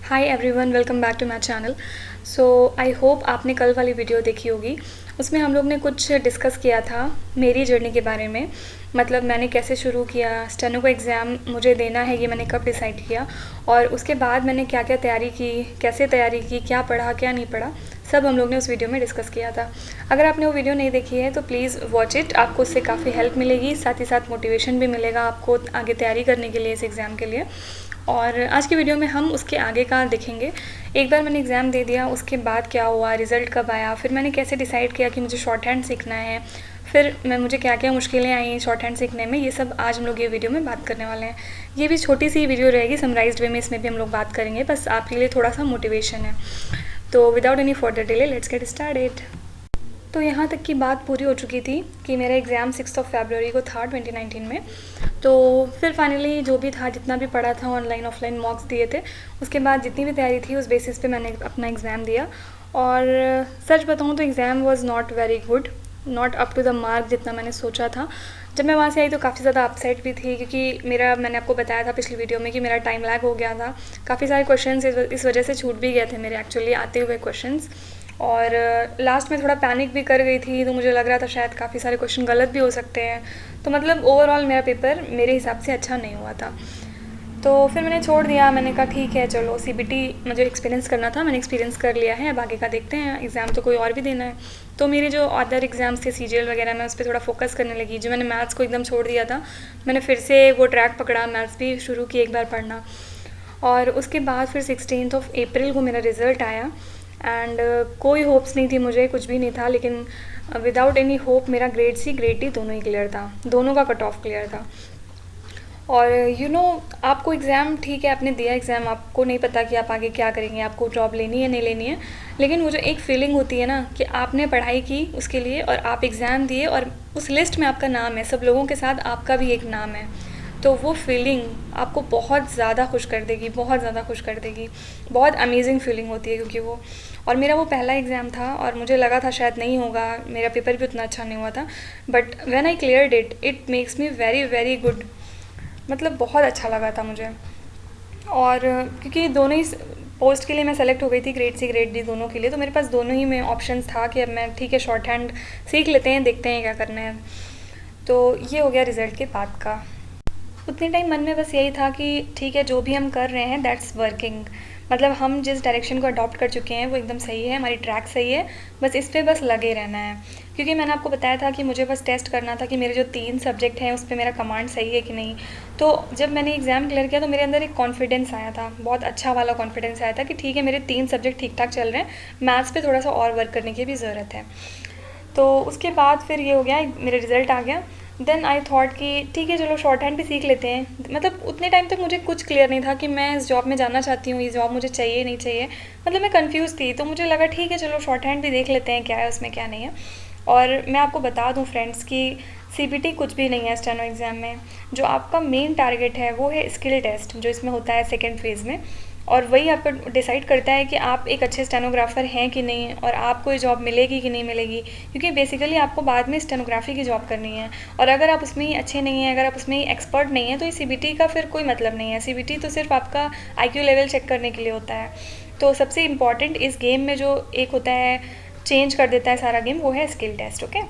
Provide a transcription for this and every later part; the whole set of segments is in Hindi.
Hi everyone, welcome back to my channel. So I hope आपने कल वाली वीडियो देखी होगी। उसमें हम लोग ने कुछ डिस्कस किया था मेरी जर्नी के बारे में। मतलब मैंने कैसे शुरू किया, स्टेनो का एग्ज़ाम मुझे देना है ये मैंने कब डिसाइड किया, और उसके बाद मैंने क्या क्या तैयारी की, कैसे तैयारी की, क्या पढ़ा क्या नहीं पढ़ा, सब हम लोग ने उस वीडियो में डिस्कस किया था। अगर आपने वो वीडियो नहीं देखी है तो प्लीज़ वॉच इट, आपको उससे काफ़ी हेल्प मिलेगी, साथ ही साथ मोटिवेशन भी मिलेगा आपको आगे तैयारी करने के लिए, इस एग्ज़ाम के लिए। और आज की वीडियो में हम उसके आगे का देखेंगे। एक बार मैंने एग्ज़ाम दे दिया, उसके बाद क्या हुआ, रिज़ल्ट कब आया, फिर मैंने कैसे डिसाइड किया कि मुझे शॉर्ट हैंड सीखना है, फिर मुझे क्या क्या मुश्किलें आई शॉर्ट हैंड सीखने में, ये सब आज हम लोग ये वीडियो में बात करने वाले हैं। ये भी छोटी सी वीडियो रहेगी, समराइज्ड वे में इसमें भी हम लोग बात करेंगे, बस आपके लिए थोड़ा सा मोटिवेशन है। तो without any further delay let's get started. तो यहाँ तक की बात पूरी हो चुकी थी कि मेरा एग्ज़ाम 6 फरवरी को था 2019 में। तो फिर फाइनली जो भी था, जितना भी पढ़ा था, ऑनलाइन ऑफलाइन मॉक्स दिए थे, उसके बाद जितनी भी तैयारी थी उस बेसिस पे मैंने अपना एग्ज़ाम दिया। और सच बताऊँ तो exam was not very good, not up to the mark जितना मैंने सोचा था। जब मैं वहाँ से आई तो काफ़ी ज़्यादा अपसेट भी थी, क्योंकि मैंने आपको बताया था पिछली वीडियो में कि मेरा टाइम लैग हो गया था। काफ़ी सारे क्वेश्चंस इस वजह से छूट भी गए थे मेरे एक्चुअली आते हुए क्वेश्चंस। और लास्ट में थोड़ा पैनिक भी कर गई थी, तो मुझे लग रहा था शायद काफ़ी सारे क्वेश्चन गलत भी हो सकते हैं। तो मतलब ओवरऑल मेरा पेपर मेरे हिसाब से अच्छा नहीं हुआ था। तो फिर मैंने छोड़ दिया, मैंने कहा ठीक है चलो, सीबीटी मुझे एक्सपीरियंस करना था, मैंने एक्सपीरियंस कर लिया है, अब आगे का देखते हैं, एग्ज़ाम तो कोई और भी देना है। तो मेरे जो अदर एग्ज़ाम्स थे सीजीएल वगैरह, मैं उस पर थोड़ा फोकस करने लगी। जो मैंने मैथ्स को एकदम छोड़ दिया था, मैंने फिर से वो ट्रैक पकड़ा, मैथ्स भी शुरू की एक बार पढ़ना। और उसके बाद फिर 16 अप्रैल को मेरा रिज़ल्ट आया। एंड कोई होप्स नहीं थी मुझे, कुछ भी नहीं था, लेकिन विदाउट एनी होप मेरा ग्रेड सी ग्रेड डी दोनों ही क्लियर था, दोनों का कट ऑफ क्लियर था। और आपको एग्ज़ाम, ठीक है आपने दिया एग्ज़ाम, आपको नहीं पता कि आप आगे क्या करेंगे, आपको जॉब लेनी है नहीं लेनी है, लेकिन वो जो एक फ़ीलिंग होती है ना कि आपने पढ़ाई की उसके लिए और आप एग्ज़ाम दिए और उस लिस्ट में आपका नाम है, सब लोगों के साथ आपका भी एक नाम है, तो वो फीलिंग आपको बहुत ज़्यादा खुश कर देगी, बहुत ज़्यादा खुश कर देगी। बहुत अमेजिंग फीलिंग होती है क्योंकि वो, और मेरा वो पहला एग्ज़ाम था और मुझे लगा था शायद नहीं होगा, मेरा पेपर भी उतना अच्छा नहीं हुआ था, but when I cleared it makes me very very good. मतलब बहुत अच्छा लगा था मुझे। और क्योंकि दोनों ही पोस्ट के लिए मैं सेलेक्ट हो गई थी, ग्रेड सी ग्रेड डी दोनों के लिए, तो मेरे पास दोनों ही में ऑप्शंस था कि अब मैं ठीक है शॉर्ट हैंड सीख लेते हैं, देखते हैं क्या करना है। तो ये हो गया रिज़ल्ट के बाद का। उतने टाइम मन में बस यही था कि ठीक है जो भी हम कर रहे हैं दैट्स वर्किंग, मतलब हम जिस डायरेक्शन को अडॉप्ट कर चुके हैं वो एकदम सही है, हमारी ट्रैक सही है, बस इस पर बस लगे रहना है। क्योंकि मैंने आपको बताया था कि मुझे बस टेस्ट करना था कि मेरे जो 3 सब्जेक्ट हैं उस पर मेरा कमांड सही है कि नहीं। तो जब मैंने एग्ज़ाम क्लियर किया तो मेरे अंदर एक कॉन्फिडेंस आया था, बहुत अच्छा वाला कॉन्फिडेंस आया था कि ठीक है मेरे 3 सब्जेक्ट ठीक ठाक चल रहे हैं, मैथ्स पे थोड़ा सा और वर्क करने की भी ज़रूरत है। तो उसके बाद फिर ये हो गया, मेरा रिज़ल्ट आ गया। देन आई थॉट कि ठीक है चलो शॉर्ट हैंड भी सीख लेते हैं। मतलब उतने टाइम तक मुझे कुछ क्लियर नहीं था कि मैं इस जॉब में जाना चाहती हूँ, ये जॉब मुझे चाहिए नहीं चाहिए, मतलब मैं कंफ्यूज थी। तो मुझे लगा ठीक है चलो शॉर्ट हैंड भी देख लेते हैं क्या है उसमें क्या नहीं है। और मैं आपको बता दूँ फ्रेंड्स कि सीबीटी कुछ भी नहीं है स्टेनो एग्ज़ाम में। जो आपका मेन टारगेट है वो है स्किल टेस्ट, जो इसमें होता है सेकेंड फेज़ में, और वही आपको डिसाइड करता है कि आप एक अच्छे स्टेनोग्राफ़र हैं कि नहीं, और आपको ये जॉब मिलेगी कि नहीं मिलेगी। क्योंकि बेसिकली आपको बाद में स्टेनोग्राफी की जॉब करनी है, और अगर आप उसमें ही अच्छे नहीं हैं, अगर आप उसमें ही एक्सपर्ट नहीं हैं, तो ये सीबीटी का फिर कोई मतलब नहीं है। सीबीटी तो सिर्फ आपका आईक्यू लेवल चेक करने के लिए होता है। तो सबसे इम्पॉर्टेंट इस गेम में जो एक होता है, चेंज कर देता है सारा गेम, वो है स्किल टेस्ट। ओके,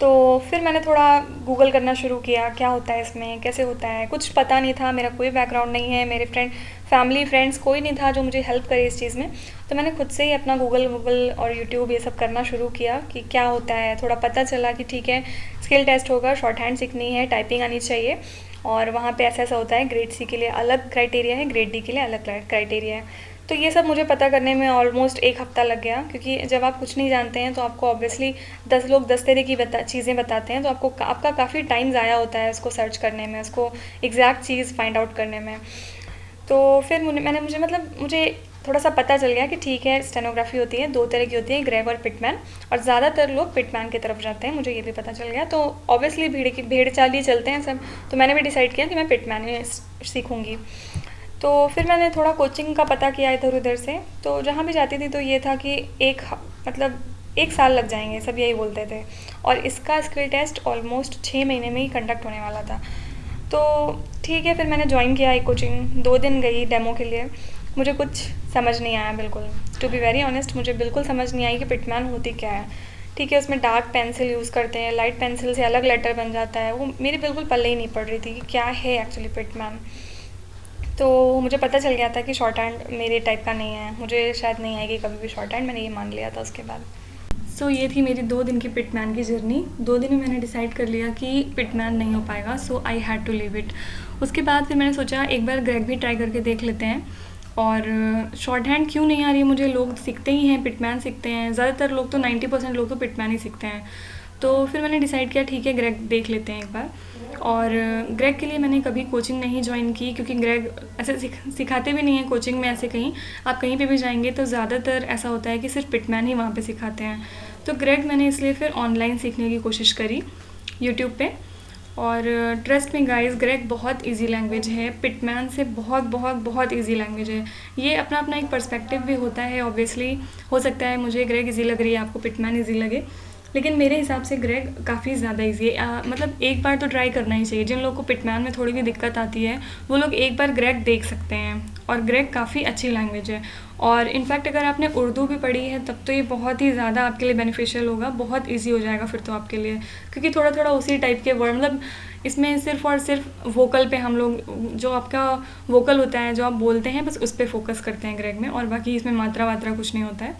तो फिर मैंने थोड़ा गूगल करना शुरू किया, क्या होता है इसमें, कैसे होता है, कुछ पता नहीं था, मेरा कोई बैकग्राउंड नहीं है, मेरे फैमिली फ्रेंड्स कोई नहीं था जो मुझे हेल्प करे इस चीज़ में। तो मैंने खुद से ही अपना गूगल और यूट्यूब ये सब करना शुरू किया कि क्या होता है। थोड़ा पता चला कि ठीक है स्किल टेस्ट होगा, शॉर्ट हैंड सीखनी है, टाइपिंग आनी चाहिए, और वहाँ पे ऐसा ऐसा होता है, ग्रेड सी के लिए अलग क्राइटेरिया है, ग्रेड डी के लिए अलग क्राइटेरिया है। तो ये सब मुझे पता करने में ऑलमोस्ट 1 हफ़्ता लग गया, क्योंकि जब आप कुछ नहीं जानते हैं तो आपको ऑब्वियसली 10 लोग 10 तरह की चीज़ें बताते हैं, तो आपका काफ़ी टाइम ज़ाया होता है उसको सर्च करने में, उसको एग्जैक्ट चीज़ फाइंड आउट करने में। तो फिर मुझे थोड़ा सा पता चल गया कि ठीक है स्टेनोग्राफी होती है, 2 तरह की होती है, ग्रेग और पिटमैन, और ज़्यादातर लोग पिटमैन की तरफ जाते हैं, मुझे ये भी पता चल गया। तो ऑब्वियसली भेड़ चाल ही चलते हैं सब, तो मैंने भी डिसाइड किया कि मैं पिटमैन में सीखूँगी। तो फिर मैंने थोड़ा कोचिंग का पता किया इधर उधर से, तो जहाँ भी जाती थी तो ये था कि मतलब 1 साल लग जाएंगे, सब यही बोलते थे, और इसका स्किल टेस्ट ऑलमोस्ट 6 महीने में ही कंडक्ट होने वाला था। तो ठीक है, फिर मैंने ज्वाइन किया एक कोचिंग, 2 दिन गई डेमो के लिए। मुझे कुछ समझ नहीं आया बिल्कुल, टू बी वेरी ऑनेस्ट मुझे बिल्कुल समझ नहीं आई कि पिटमैन होती क्या है। ठीक है, उसमें डार्क पेंसिल यूज़ करते हैं, लाइट पेंसिल से अलग लेटर बन जाता है, वो मेरी बिल्कुल पल्ले ही नहीं पड़ रही थी कि क्या है एक्चुअली पिटमैन। तो मुझे पता चल गया था कि शॉर्ट हैंड मेरे टाइप का नहीं है, मुझे शायद नहीं आएगी कभी भी शॉर्ट हैंड, मैंने ये मान लिया था उसके बाद। सो ये थी मेरी 2 दिन की पिटमैन की जर्नी। 2 दिन में मैंने डिसाइड कर लिया कि पिटमैन नहीं हो पाएगा, so I had to leave it. उसके बाद फिर मैंने सोचा एक बार ग्रेग भी ट्राई करके देख लेते हैं। और शॉर्ट हैंड क्यों नहीं आ रही है मुझे, लोग सीखते ही हैं, पिटमैन सीखते हैं ज़्यादातर लोग, तो 90% लोग तो पिटमैन ही सीखते हैं। तो फिर मैंने डिसाइड किया ठीक है ग्रेग देख लेते हैं एक बार। और ग्रेग के लिए मैंने कभी कोचिंग नहीं ज्वाइन की, क्योंकि ग्रेग ऐसे सिखाते भी नहीं हैं कोचिंग में। ऐसे कहीं आप कहीं पे भी जाएंगे तो ज़्यादातर ऐसा होता है कि सिर्फ पिटमैन ही वहाँ पे सिखाते हैं। तो ग्रेग मैंने इसलिए फिर ऑनलाइन सीखने की कोशिश करी यूट्यूब पे। और ट्रस्ट में गाइस, ग्रेग बहुत इजी लैंग्वेज है, पिटमैन से बहुत बहुत बहुत इजी लैंग्वेज है। ये अपना अपना एक पर्सपेक्टिव भी होता है ऑब्वियसली। हो सकता है मुझे ग्रेग इजी लग रही है, आपको पिटमैन इजी लगे, लेकिन मेरे हिसाब से ग्रेग काफ़ी ज़्यादा ईजी है। मतलब एक बार तो ट्राई करना ही चाहिए। जिन लोगों को पिटमैन में थोड़ी भी दिक्कत आती है वो लोग एक बार ग्रेग देख सकते हैं। और ग्रेग काफ़ी अच्छी लैंग्वेज है। और इनफैक्ट अगर आपने उर्दू भी पढ़ी है तब तो ये बहुत ही ज़्यादा आपके लिए बेनिफिशियल होगा, बहुत ईजी हो जाएगा फिर तो आपके लिए, क्योंकि थोड़ा थोड़ा उसी टाइप के वर्ड, मतलब इसमें सिर्फ और सिर्फ वोकल पे हम लोग, जो आपका वोकल होता है जो आप बोलते हैं बस उस पर फोकस करते हैं ग्रेग में, और बाकी इसमें मात्रा वात्रा कुछ नहीं होता है।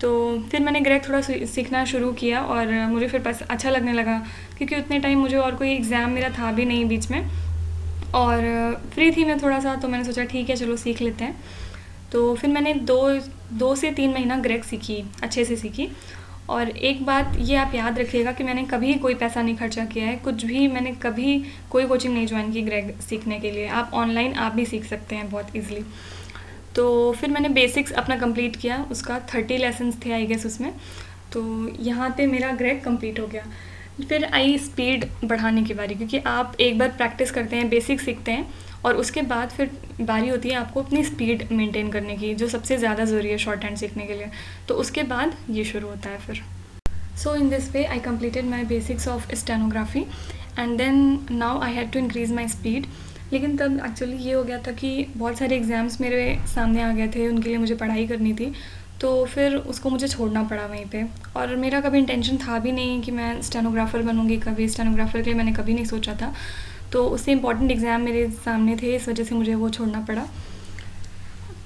तो फिर मैंने ग्रेग थोड़ा सीखना शुरू किया और मुझे फिर बस अच्छा लगने लगा, क्योंकि उतने टाइम मुझे और कोई एग्ज़ाम मेरा था भी नहीं बीच में, और फ्री थी मैं थोड़ा सा, तो मैंने सोचा ठीक है चलो सीख लेते हैं। तो फिर मैंने 2 से 3 महीना ग्रेग सीखी, अच्छे से सीखी। और एक बात ये आप याद रखिएगा कि मैंने कभी कोई पैसा नहीं खर्चा किया है, कुछ भी मैंने कभी कोई कोचिंग नहीं ज्वाइन की ग्रेग सीखने के लिए। आप ऑनलाइन आप भी सीख सकते हैं बहुत ईजिली। तो फिर मैंने बेसिक्स अपना कंप्लीट किया, उसका 30 लेसन्स थे आई गेस उसमें। तो यहाँ पे मेरा ग्रेग कंप्लीट हो गया। फिर आई स्पीड बढ़ाने की बारी, क्योंकि आप एक बार प्रैक्टिस करते हैं, बेसिक सीखते हैं, और उसके बाद फिर बारी होती है आपको अपनी स्पीड मेंटेन करने की, जो सबसे ज़्यादा ज़रूरी है शॉर्ट हैंड सीखने के लिए। तो उसके बाद ये शुरू होता है फिर। So in this way I completed my basics of stenography and then now I had to increase my speed. लेकिन तब एक्चुअली ये हो गया था कि बहुत सारे एग्ज़ाम्स मेरे सामने आ गए थे, उनके लिए मुझे पढ़ाई करनी थी, तो फिर उसको मुझे छोड़ना पड़ा वहीं पे। और मेरा कभी इंटेंशन था भी नहीं कि मैं स्टेनोग्राफ़र बनूँगी, कभी स्टेनोग्राफ़र के लिए मैंने कभी नहीं सोचा था। तो उससे इम्पॉर्टेंट एग्ज़ाम मेरे सामने थे, इस वजह से मुझे वो छोड़ना पड़ा।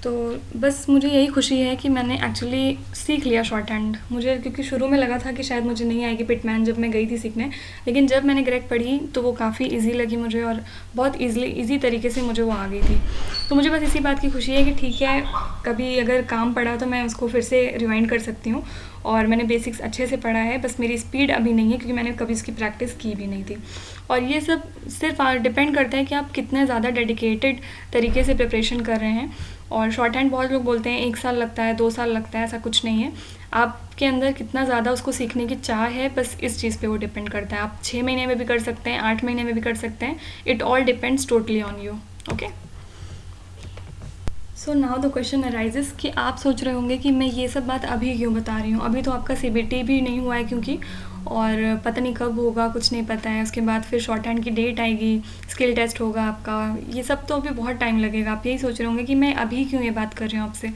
तो बस मुझे यही खुशी है कि मैंने एक्चुअली सीख लिया शॉर्ट हैंड। मुझे क्योंकि शुरू में लगा था कि शायद मुझे नहीं आएगी पिटमैन जब मैं गई थी सीखने, लेकिन जब मैंने ग्रेग पढ़ी तो वो काफ़ी इजी लगी मुझे, और बहुत इजी तरीके से मुझे वो आ गई थी। तो मुझे बस इसी बात की खुशी है कि ठीक है, कभी अगर काम पड़ा तो मैं उसको फिर से रिवाइंड कर सकती हूँ, और मैंने बेसिक्स अच्छे से पढ़ा है। बस मेरी स्पीड अभी नहीं है, क्योंकि मैंने कभी इसकी प्रैक्टिस की भी नहीं थी। और ये सब सिर्फ डिपेंड करता है कि आप कितने ज़्यादा डेडिकेटेड तरीके से प्रिपरेशन कर रहे हैं। और शॉर्ट हैंड बहुत लोग बोलते हैं 1 साल लगता है, 2 साल लगता है, ऐसा कुछ नहीं है। आपके अंदर कितना ज़्यादा उसको सीखने की चाह है, बस इस चीज़ पे वो डिपेंड करता है। आप 6 महीने में भी कर सकते हैं, 8 महीने में भी कर सकते हैं। It all depends totally on you. Okay, so now the question arises कि आप सोच रहे होंगे कि मैं ये सब बात अभी क्यों बता रही हूँ। अभी तो आपका CBT भी नहीं हुआ है क्योंकि, और पता नहीं कब होगा, कुछ नहीं पता है। उसके बाद फिर शॉर्ट हैंड की डेट आएगी, स्किल टेस्ट होगा आपका, ये सब तो अभी बहुत टाइम लगेगा। आप यही सोच रहे होंगे कि मैं अभी क्यों ये बात कर रही हूँ आपसे,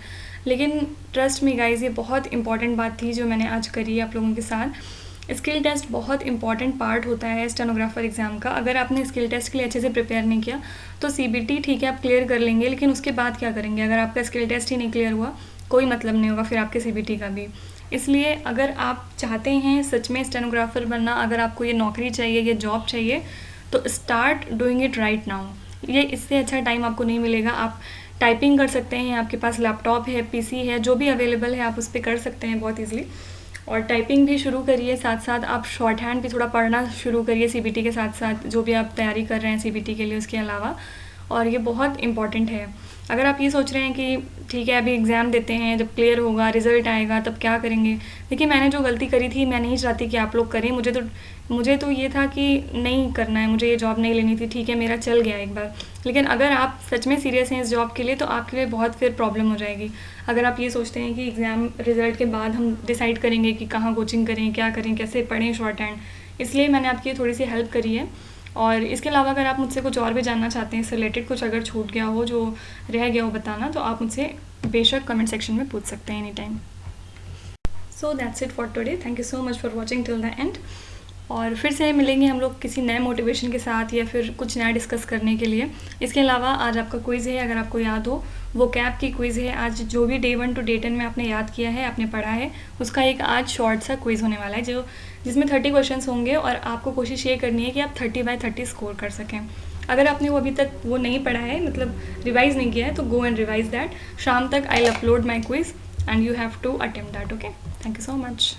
लेकिन ट्रस्ट मी गाइज, ये बहुत इंपॉर्टेंट बात थी जो मैंने आज करी है आप लोगों के साथ। स्किल टेस्ट बहुत इंपॉर्टेंट पार्ट होता है स्टेनोग्राफर एग्ज़ाम का। अगर आपने स्किल टेस्ट के लिए अच्छे से प्रिपेयर नहीं किया तो CBT ठीक है आप क्लियर कर लेंगे, लेकिन उसके बाद क्या करेंगे? अगर आपका स्किल टेस्ट ही नहीं क्लियर हुआ, कोई मतलब नहीं होगा फिर आपके CBT का भी। इसलिए अगर आप चाहते हैं सच में स्टेनोग्राफर बनना, अगर आपको ये नौकरी चाहिए, ये जॉब चाहिए, तो start doing it right now. ये इससे अच्छा टाइम आपको नहीं मिलेगा। आप टाइपिंग कर सकते हैं, आपके पास लैपटॉप है, PC है, जो भी अवेलेबल है आप उस पर कर सकते हैं बहुत ईजिली। और टाइपिंग भी शुरू करिए, साथ साथ आप शॉर्ट हैंड भी थोड़ा पढ़ना शुरू करिए CBT के साथ साथ, जो भी आप तैयारी कर रहे हैं CBT के लिए उसके अलावा। और ये बहुत इम्पॉर्टेंट है। अगर आप ये सोच रहे हैं कि ठीक है अभी एग्ज़ाम देते हैं, जब क्लियर होगा, रिज़ल्ट आएगा, तब क्या करेंगे। देखिए, मैंने जो गलती करी थी मैं नहीं चाहती कि आप लोग करें। मुझे तो ये था कि नहीं करना है, मुझे ये जॉब नहीं लेनी थी। ठीक है, मेरा चल गया एक बार, लेकिन अगर आप सच में सीरियस हैं इस जॉब के लिए तो आपके लिए बहुत फिर प्रॉब्लम हो जाएगी। अगर आप ये सोचते हैं कि एग्ज़ाम रिज़ल्ट के बाद हम डिसाइड करेंगे कि कहाँ कोचिंग करें, क्या करें, कैसे पढ़ें शॉर्ट हैंड, इसलिए मैंने आपकी थोड़ी सी हेल्प करी है। और इसके अलावा अगर आप मुझसे कुछ और भी जानना चाहते हैं, इससे रिलेटेड कुछ अगर छूट गया हो, जो रह गया हो बताना, तो आप मुझसे बेशक कमेंट सेक्शन में पूछ सकते हैं any time. So that's it for today. Thank you so much for watching till the end. और फिर से मिलेंगे हम लोग किसी नए मोटिवेशन के साथ या फिर कुछ नया डिस्कस करने के लिए। इसके अलावा आज आपका क्विज़ है, अगर आपको याद हो, वो कैब की क्विज़ है। आज जो भी डे 1 to डे 10 में आपने याद किया है, आपने पढ़ा है, उसका एक आज शॉर्ट सा क्विज़ होने वाला है, जिसमें 30 क्वेश्चंस होंगे और आपको कोशिश ये करनी है कि आप 30/30 स्कोर कर सकें। अगर आपने वो अभी तक वो नहीं पढ़ा है, मतलब रिवाइज़ नहीं किया है, तो गो एंड रिवाइज दैट। शाम तक I will upload my quiz and you have to attempt that. Okay, thank you so much.